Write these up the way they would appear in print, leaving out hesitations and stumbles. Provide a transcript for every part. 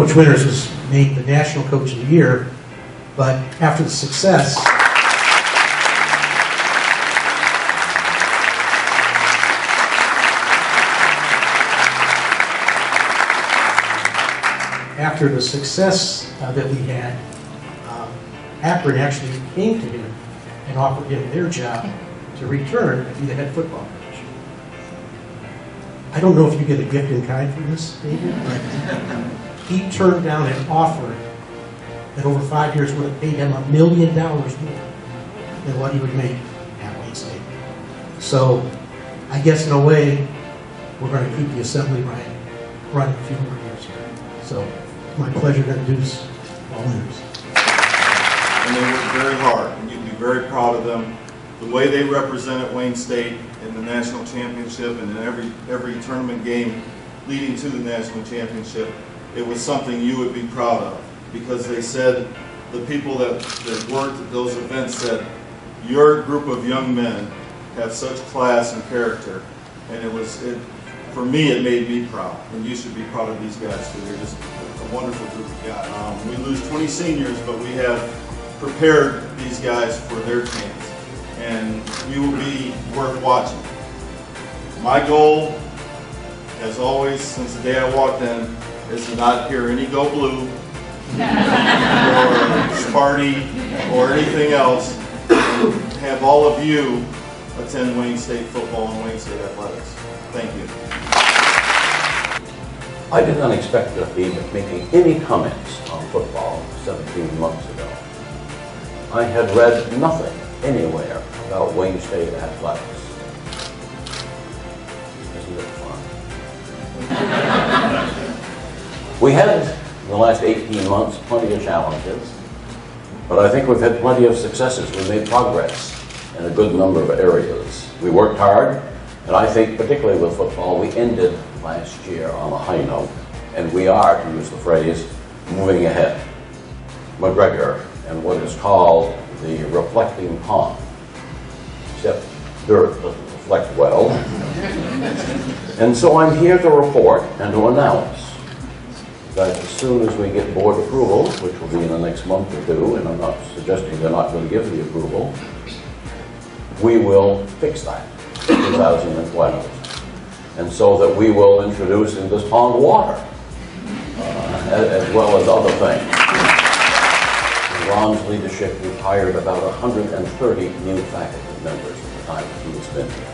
Coach Winters was named the National Coach of the Year, but after the success, that we had, Akron actually came to him and offered him their job to return and be the head football coach. I don't know if you get a gift in kind for this, David, but he turned down an offer that over 5 years would have paid him $1 million more than what he would make at Wayne State. So I guess in a way, we're going to keep the assembly line running a few more years here. So it's my pleasure to introduce all winners. And they worked very hard, and you'd be very proud of them. The way they represented Wayne State in the national championship and in every tournament game leading to the national championship, it was something you would be proud of, because they said, the people that worked at those events said, your group of young men have such class and character, and for me it made me proud, and you should be proud of these guys too. They're just a wonderful group of guys. We lose 20 seniors, but we have prepared these guys for their chance, and you will be worth watching. My goal, as always, since the day I walked in, is to not hear any Go Blue or Sparty or anything else, and have all of you attend Wayne State football and Wayne State athletics. Thank you. I did not expect to be making any comments on football 17 months ago. I had read nothing anywhere about Wayne State athletics. Isn't it fun? We had, in the last 18 months, plenty of challenges, but I think we've had plenty of successes. We made progress in a good number of areas. We worked hard, and I think, particularly with football, we ended last year on a high note, and we are, to use the phrase, moving ahead. McGregor and what is called the reflecting pond, except dirt doesn't reflect well. And so I'm here to report and to announce that as soon as we get board approval, which will be in the next month or two, and I'm not suggesting they're not going to give the approval, we will fix that in 2012. And so that we will introduce in this pond water, as well as other things. In Ron's leadership, we've hired about 130 new faculty members at the time that he has been here.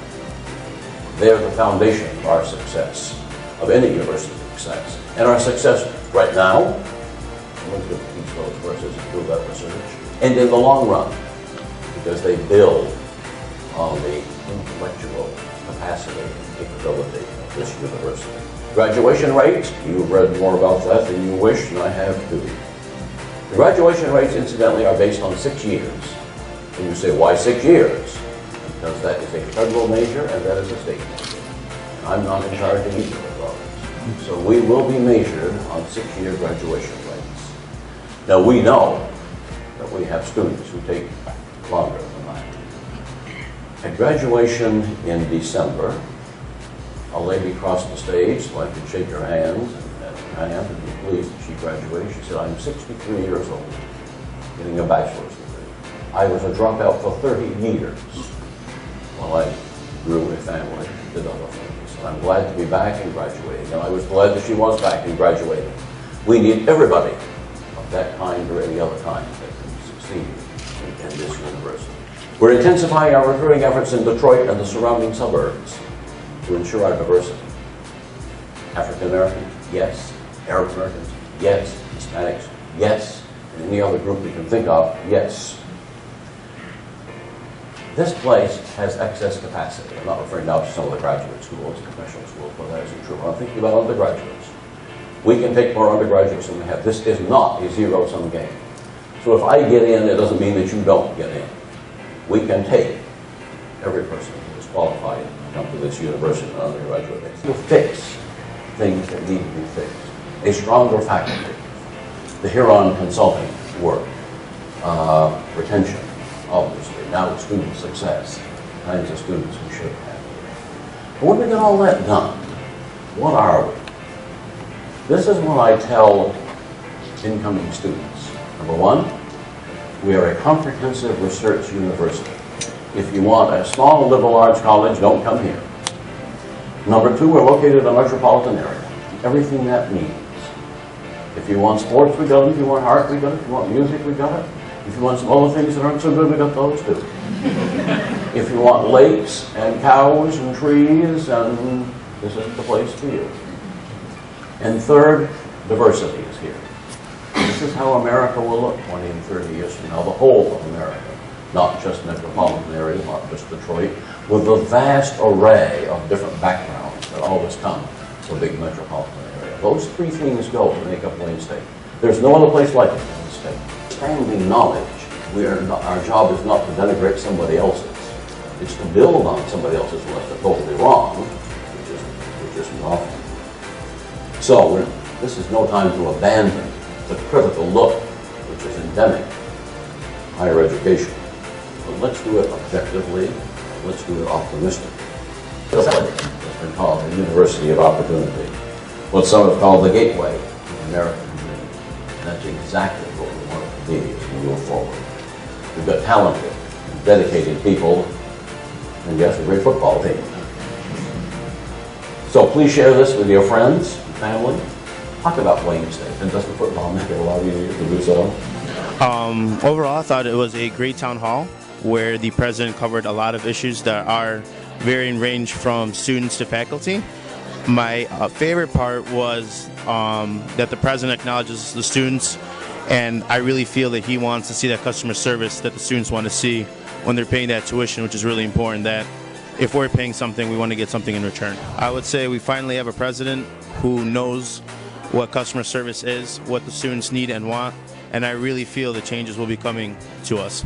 They're the foundation of our success, of any university success. And our success right now, we're going to teach those courses and do that research, and in the long run, because they build on the intellectual capacity and capability of this university. Graduation rates, you've read more about that than you wish, and I have too. The graduation rates, incidentally, are based on 6 years. And you say, why 6 years? Because that is a federal major and that is a state major. And I'm not in charge of either of those. So we will be measured on 6-year graduation rates. Now we know that we have students who take longer than that. At graduation in December, a lady crossed the stage so I could shake her hand and be pleased that she graduated. She said, I'm 63 years old, getting a bachelor's degree. I was a dropout for 30 years while I grew a family, did other things. And I'm glad to be back and graduating, and I was glad that she was back and graduating. We need everybody of that kind or any other kind that can succeed in this university. We're intensifying our recruiting efforts in Detroit and the surrounding suburbs to ensure our diversity. African Americans, yes. Arab Americans, yes. Hispanics, yes. And any other group we can think of, yes. This place has excess capacity. I'm not referring now to some of the graduate schools, professional schools, but that isn't true. I'm thinking about undergraduates. We can take more undergraduates than we have. This is not a zero-sum game. So if I get in, it doesn't mean that you don't get in. We can take every person who is qualified to come to this university on an undergraduate basis. We'll fix things that need to be fixed. A stronger faculty, the Huron consulting work, retention, obviously, now the student success, the kinds of students we should have. But when we get all that done, what are we? This is when I tell incoming students. Number one, we are a comprehensive research university. If you want a small liberal arts college, don't come here. Number two, we're located in a metropolitan area. Everything that means. If you want sports, we got it. If you want art, we got it. If you want music, we got it. If you want some other things that aren't so good, we got those too. If you want lakes and cows and trees, and this is the place for you. And third, diversity is here. This is how America will look 20 and 30 years from now, the whole of America, not just metropolitan areas, not just Detroit, with the vast array of different backgrounds that always come to a big metropolitan area. Those three things go to make up Wayne State. There's no other place like it in the state. Expanding knowledge, our job is not to denigrate somebody else's. It's to build on somebody else's unless they're totally wrong, which isn't often. So this is no time to abandon the critical look, which is endemic, higher education. But let's do it objectively, let's do it optimistically. It's been called the University of Opportunity, what some have called the gateway to the American dream. And that's exactly what we want it to be as we move forward. We've got talented, dedicated people, and yes, a great football team. So please share this with your friends and family. Talk about Wayne State, and does the football make it a lot easier to do so? Overall, I thought it was a great town hall where the president covered a lot of issues that are varying range from students to faculty. My favorite part was that the president acknowledges the students, and I really feel that he wants to see that customer service that the students want to see when they're paying that tuition, which is really important, that if we're paying something, we want to get something in return. I would say we finally have a president who knows what customer service is, what the students need and want, and I really feel the changes will be coming to us.